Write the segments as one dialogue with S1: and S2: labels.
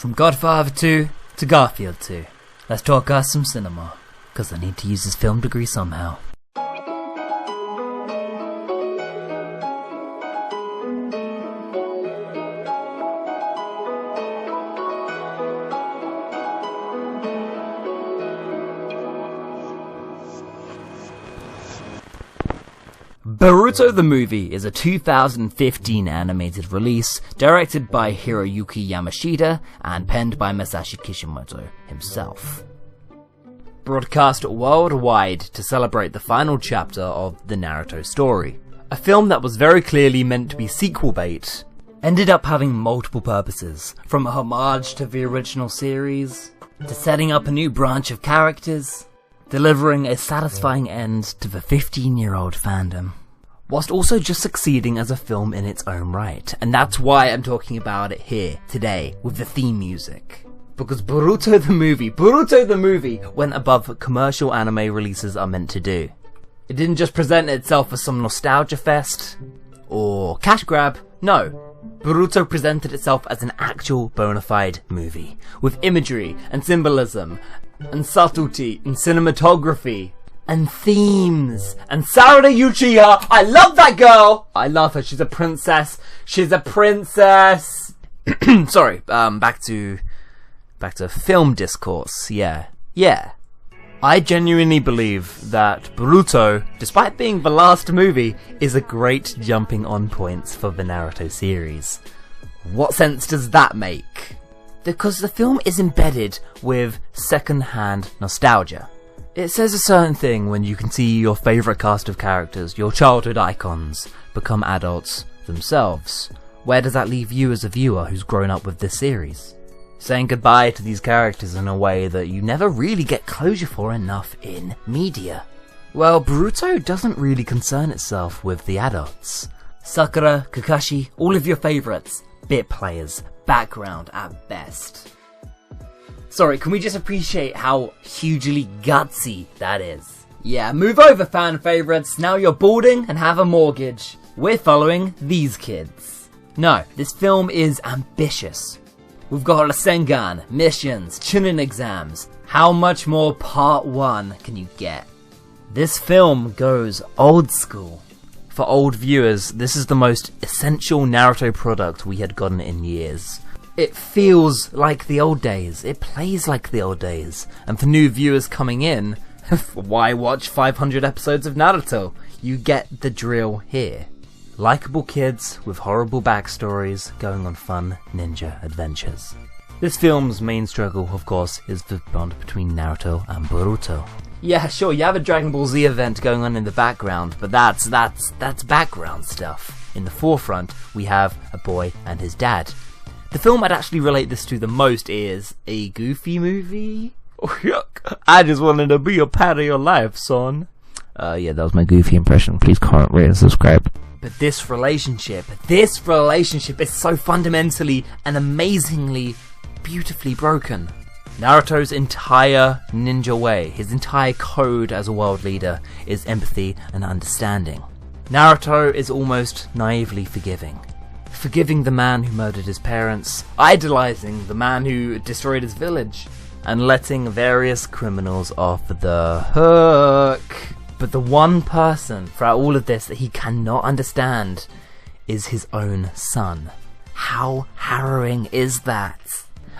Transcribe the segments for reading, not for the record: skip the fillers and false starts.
S1: From Godfather 2 to Garfield 2. Let's talk some cinema, cause I need to use this film degree somehow. Boruto the movie is a 2015 animated release directed by Hiroyuki Yamashita and penned by Masashi Kishimoto himself. Broadcast worldwide to celebrate the final chapter of the Naruto story. A film that was very clearly meant to be sequel bait, ended up having multiple purposes, from a homage to the original series, to setting up a new branch of characters, delivering a satisfying end to the 15-year-old fandom, whilst also just succeeding as a film in its own right. And that's why I'm talking about it here, today, with the theme music. Because Boruto the movie went above commercial anime releases are meant to do. It didn't just present itself as some nostalgia fest, or cash grab, no. Boruto presented itself as an actual bona fide movie, with imagery and symbolism, and subtlety and cinematography, and themes, and Sarada Uchiha, I love that girl! I love her, she's a princess. Sorry, back to film discourse, yeah. I genuinely believe that Boruto, despite being the last movie, is a great jumping on point for the Naruto series. What sense does that make? Because the film is embedded with second-hand nostalgia. It says a certain thing when you can see your favourite cast of characters, your childhood icons, become adults themselves. Where does that leave you as a viewer who's grown up with this series? Saying goodbye to these characters in a way that you never really get closure for enough in media. Well, Boruto doesn't really concern itself with the adults. Sakura, Kakashi, all of your favourites, bit players, background at best. Sorry, can we just appreciate how hugely gutsy that is? Yeah, move over fan favourites, now you're boarding and have a mortgage. We're following these kids. No, this film is ambitious. We've got Rasengan, missions, Chunin exams. How much more part 1 can you get? This film goes old school. For old viewers, this is the most essential Naruto product we had gotten in years. It feels like the old days, it plays like the old days, and for new viewers coming in, why watch 500 episodes of Naruto? You get the drill here. Likeable kids with horrible backstories going on fun ninja adventures. This film's main struggle, of course, is the bond between Naruto and Boruto. Yeah, sure, you have a Dragon Ball Z event going on in the background, but that's background stuff. In the forefront, we have a boy and his dad. The film I'd actually relate this to the most is a Goofy movie. Oh, yuck. I just wanted to be a part of your life, son. Yeah, that was my Goofy impression. Please comment, rate, and subscribe. But this relationship is so fundamentally and amazingly beautifully broken. Naruto's entire ninja way, his entire code as a world leader, is empathy and understanding. Naruto is almost naively forgiving. Forgiving the man who murdered his parents, idolizing the man who destroyed his village, and letting various criminals off the hook. But the one person throughout all of this that he cannot understand is his own son. How harrowing is that?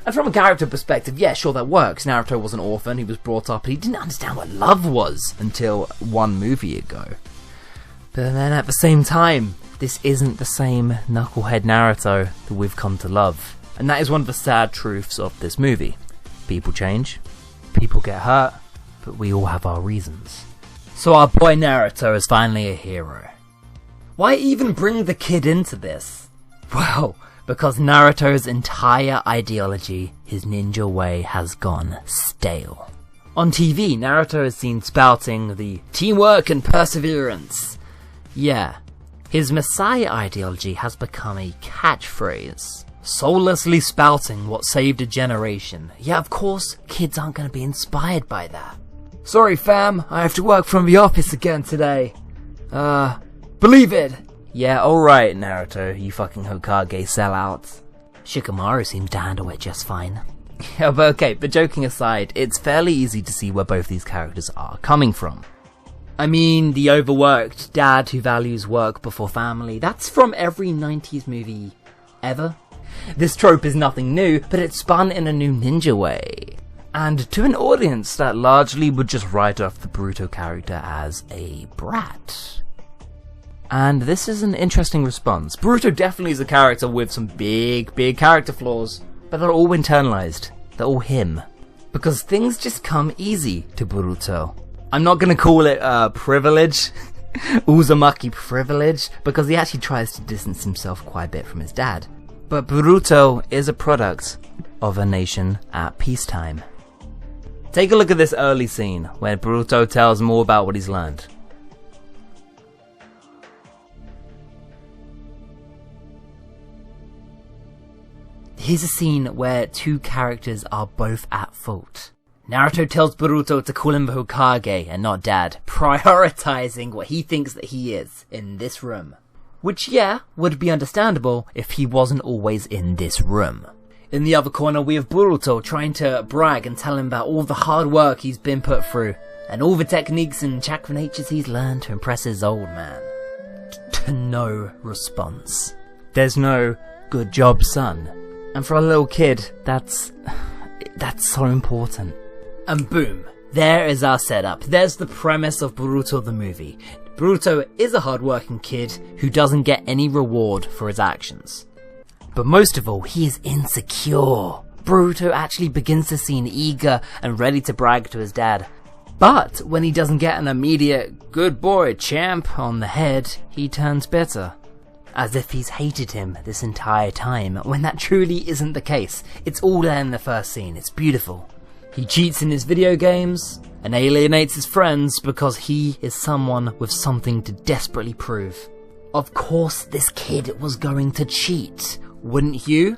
S1: And from a character perspective, yeah, sure, that works. Naruto was an orphan, he was brought up, and he didn't understand what love was until one movie ago. But then at the same time, this isn't the same knucklehead Naruto that we've come to love. And that is one of the sad truths of this movie. People change, people get hurt, but we all have our reasons. So our boy Naruto is finally a hero. Why even bring the kid into this? Well, because Naruto's entire ideology, his ninja way, has gone stale. On TV, Naruto is seen spouting the teamwork and perseverance. Yeah, his Messiah ideology has become a catchphrase, soullessly spouting what saved a generation. Yeah, of course, kids aren't going to be inspired by that. Sorry fam, I have to work from the office again today. Believe it! Yeah, alright Naruto, you fucking Hokage sellout.
S2: Shikamaru seems to handle it just fine.
S1: Yeah, but okay, but joking aside, it's fairly easy to see where both these characters are coming from.
S2: I mean, the overworked dad who values work before family, that's from every 90s movie ever.
S1: This trope is nothing new, but it's spun in a new ninja way. And to an audience that largely would just write off the Boruto character as a brat. And this is an interesting response. Boruto definitely is a character with some big character flaws, but they're all internalized. They're all him. Because things just come easy to Boruto. I'm not gonna call it privilege, Uzumaki privilege, because he actually tries to distance himself quite a bit from his dad. But Boruto is a product of a nation at peacetime. Take a look at this early scene, where Boruto tells more about what he's learned.
S2: Here's a scene where two characters are both at fault. Naruto tells Boruto to call him the Hokage and not dad, prioritizing what he thinks that he is in this room. Which, yeah, would be understandable if he wasn't always in this room. In the other corner, we have Boruto trying to brag and tell him about all the hard work he's been put through, and all the techniques and chakra natures he's learned to impress his old man. To no response.
S1: There's no good job, son. And for a little kid, that's so important.
S2: And boom, there is our setup. There's the premise of Boruto the movie. Boruto is a hardworking kid who doesn't get any reward for his actions.
S1: But most of all, he is insecure.
S2: Boruto actually begins the scene eager and ready to brag to his dad. But when he doesn't get an immediate "good boy, champ" on the head, he turns bitter. As if he's hated him this entire time, when that truly isn't the case. It's all there in the first scene, it's beautiful. He cheats in his video games and alienates his friends because he is someone with something to desperately prove. Of course this kid was going to cheat, wouldn't you?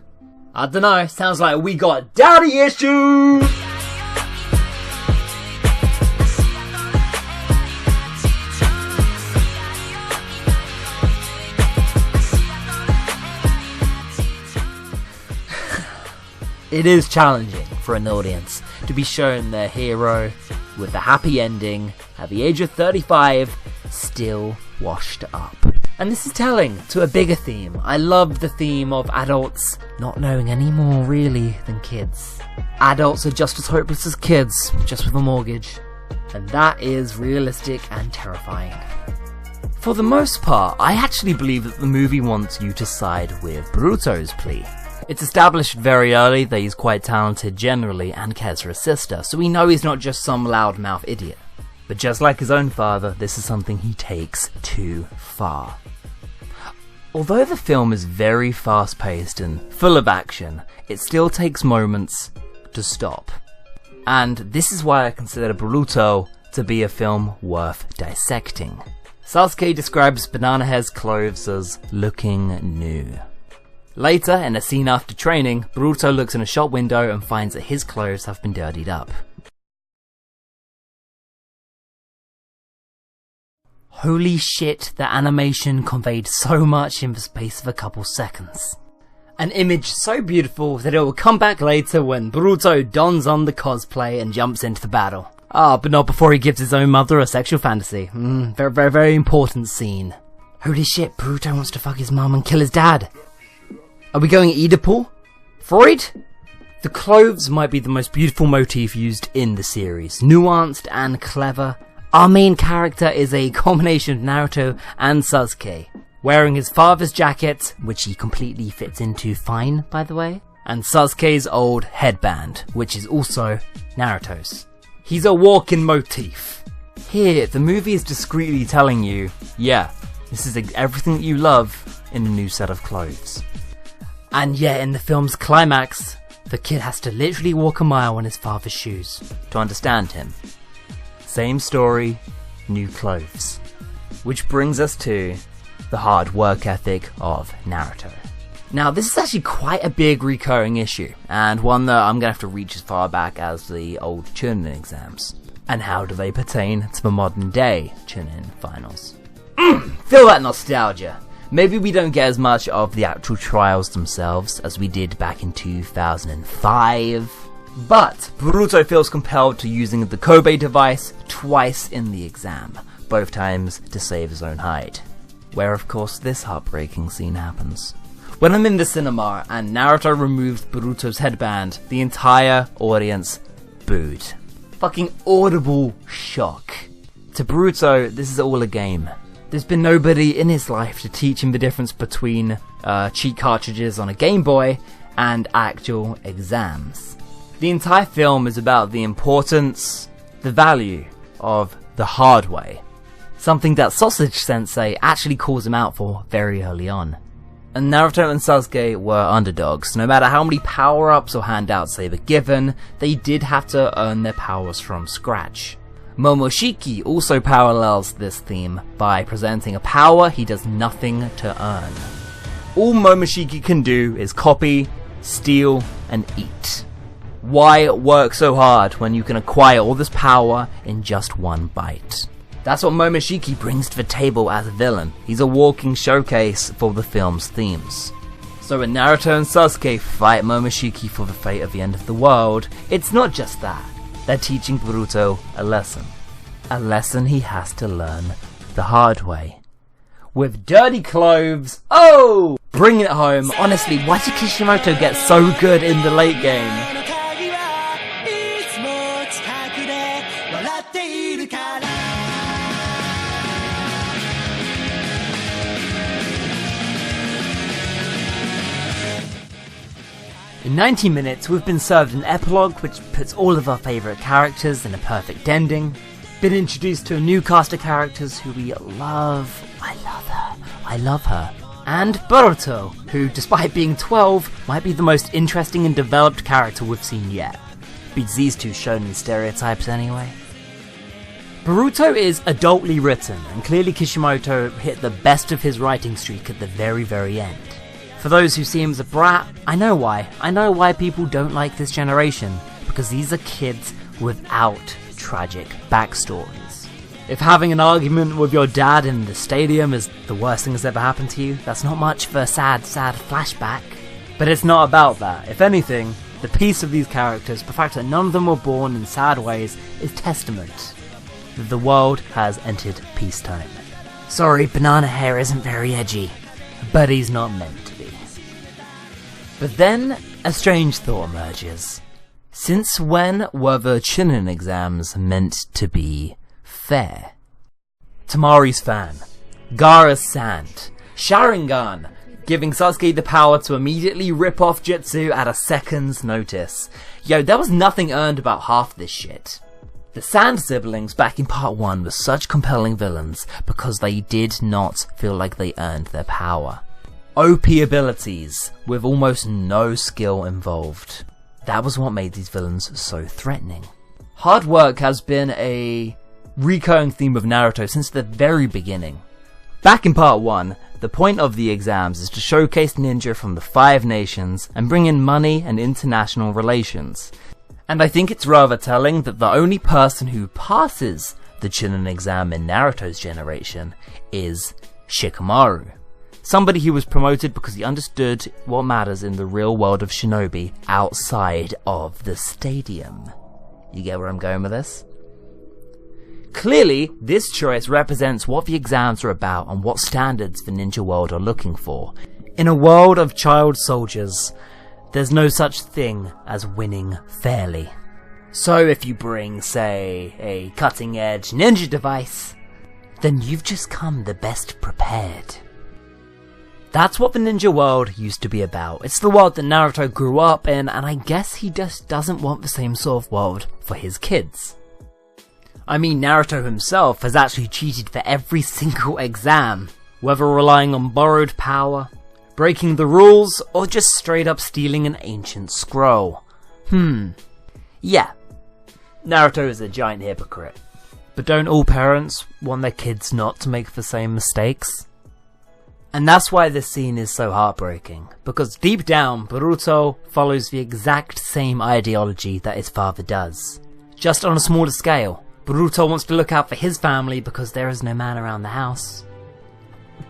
S2: I dunno, sounds like we got daddy issues! It is challenging for an audience to be shown their hero with a happy ending at the age of 35, still washed up. And this is telling to a bigger theme. I love the theme of adults not knowing any more really than kids. Adults are just as hopeless as kids, just with a mortgage. And that is realistic and terrifying.
S1: For the most part, I actually believe that the movie wants you to side with Boruto's plea. It's established very early that he's quite talented generally and cares for his sister, so we know he's not just some loudmouth idiot. But just like his own father, this is something he takes too far. Although the film is very fast-paced and full of action, it still takes moments to stop. And this is why I consider Boruto to be a film worth dissecting. Sasuke describes Banana Hair's clothes as looking new. Later, in a scene after training, Boruto looks in a shop window and finds that his clothes have been dirtied up.
S2: Holy shit, the animation conveyed so much in the space of a couple seconds. An image so beautiful that it will come back later when Boruto dons on the cosplay and jumps into the battle. But not before he gives his own mother a sexual fantasy. Very important scene. Holy shit, Boruto wants to fuck his mum and kill his dad. Are we going Oedipal? Freud? The clothes might be the most beautiful motif used in the series. Nuanced and clever. Our main character is a combination of Naruto and Sasuke, wearing his father's jacket, which he completely fits into fine, by the way, and Sasuke's old headband, which is also Naruto's. He's a walking motif. Here, the movie is discreetly telling you, yeah, this is everything that you love in a new set of clothes. And yet, in the film's climax, the kid has to literally walk a mile in his father's shoes to understand him. Same story, new clothes. Which brings us to the hard work ethic of Naruto. Now, this is actually quite a big recurring issue, and one that I'm going to have to reach as far back as the old Chunin exams. And how do they pertain to the modern day Chunin finals? Feel that nostalgia!
S1: Maybe we don't get as much of the actual trials themselves as we did back in 2005, but Boruto feels compelled to using the Kobe device twice in the exam, both times to save his own hide. Where of course this heartbreaking scene happens. When I'm in the cinema and Naruto removed Boruto's headband, the entire audience booed. Fucking audible shock. To Boruto, this is all a game. There's been nobody in his life to teach him the difference between cheat cartridges on a Game Boy and actual exams. The entire film is about the importance, the value of the hard way. Something that Sausage Sensei actually calls him out for very early on. And Naruto and Sasuke were underdogs. No matter how many power-ups or handouts they were given, they did have to earn their powers from scratch. Momoshiki also parallels this theme by presenting a power he does nothing to earn. All Momoshiki can do is copy, steal, and eat. Why work so hard when you can acquire all this power in just one bite? That's what Momoshiki brings to the table as a villain. He's a walking showcase for the film's themes. So when Naruto and Sasuke fight Momoshiki for the fate of the end of the world, it's not just that. They're teaching Boruto a lesson. A lesson he has to learn the hard way. With dirty clothes, oh! Bring it home. Honestly, why did Kishimoto get so good in the late game? In 90 minutes, we've been served an epilogue which puts all of our favourite characters in a perfect ending, been introduced to a new cast of characters who we love, I love her, and Boruto, who despite being 12, might be the most interesting and developed character we've seen yet. Beats these two shonen stereotypes anyway. Boruto is adultly written, and clearly Kishimoto hit the best of his writing streak at the very end. For those who see him as a brat, I know why. I know why people don't like this generation, because these are kids without tragic backstories. If having an argument with your dad in the stadium is the worst thing that's ever happened to you, that's not much for a sad flashback. But it's not about that. If anything, the peace of these characters, the fact that none of them were born in sad ways, is testament that the world has entered peacetime. Sorry, banana hair isn't very edgy, but he's not meant to be. But then, a strange thought emerges. Since when were the Chunin exams meant to be fair? Tamari's fan, Gaara's sand, Sharingan, giving Sasuke the power to immediately rip off Jutsu at a second's notice. Yo, there was nothing earned about half this shit. The Sand siblings back in part 1 were such compelling villains because they did not feel like they earned their power. OP abilities with almost no skill involved. That was what made these villains so threatening. Hard work has been a recurring theme of Naruto since the very beginning. Back in part 1, the point of the exams is to showcase ninja from the 5 nations and bring in money and international relations. And I think it's rather telling that the only person who passes the Chunin exam in Naruto's generation is Shikamaru. Somebody who was promoted because he understood what matters in the real world of shinobi outside of the stadium. You get where I'm going with this? Clearly, this choice represents what the exams are about and what standards the ninja world are looking for. In a world of child soldiers, there's no such thing as winning fairly. So if you bring, say, a cutting-edge ninja device, then you've just come the best prepared. That's what the ninja world used to be about. It's the world that Naruto grew up in, and I guess he just doesn't want the same sort of world for his kids. I mean, Naruto himself has actually cheated for every single exam, whether relying on borrowed power, breaking the rules, or just straight up stealing an ancient scroll. Yeah, Naruto is a giant hypocrite. But don't all parents want their kids not to make the same mistakes? And that's why this scene is so heartbreaking, because deep down, Boruto follows the exact same ideology that his father does. Just on a smaller scale, Boruto wants to look out for his family because there is no man around the house.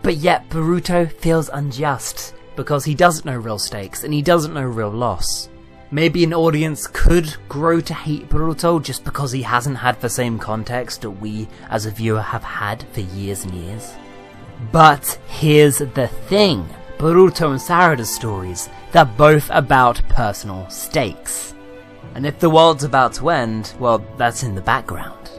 S2: But yet Boruto feels unjust, because he doesn't know real stakes and he doesn't know real loss. Maybe an audience could grow to hate Boruto just because he hasn't had the same context that we as a viewer have had for years and years. But here's the thing, Boruto and Sarada's stories, they're both about personal stakes. And if the world's about to end, well, that's in the background.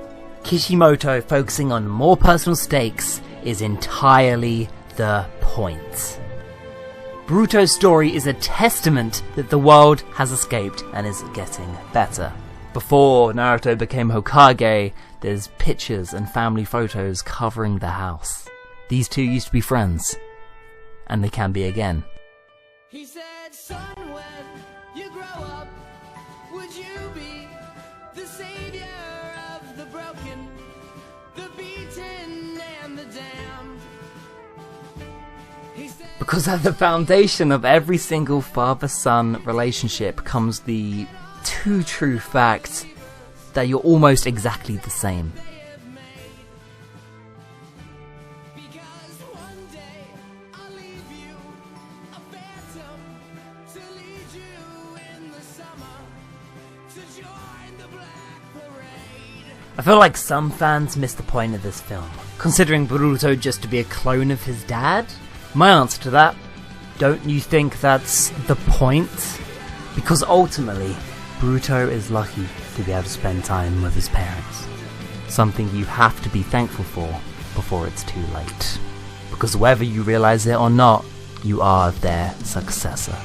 S2: Kishimoto focusing on more personal stakes is entirely the point. Boruto's story is a testament that the world has escaped and is getting better. Before Naruto became Hokage, there's pictures and family photos covering the house. These two used to be friends, and they can be again.
S3: He said, son, when you grow up, would you be the savior of the broken, the beaten and the damned? He said,
S2: Because at the foundation of every single father-son relationship comes the too true fact that you're almost exactly the same.
S3: because one day I'll leave you a phantom to lead you in the summer to join the black parade.
S2: I feel like some fans miss the point of this film, considering Boruto just to be a clone of his dad. My answer to that, don't you think that's the point? Because ultimately, Boruto is lucky to be able to spend time with his parents. Something you have to be thankful for before it's too late. Because whether you realize it or not, you are their successor.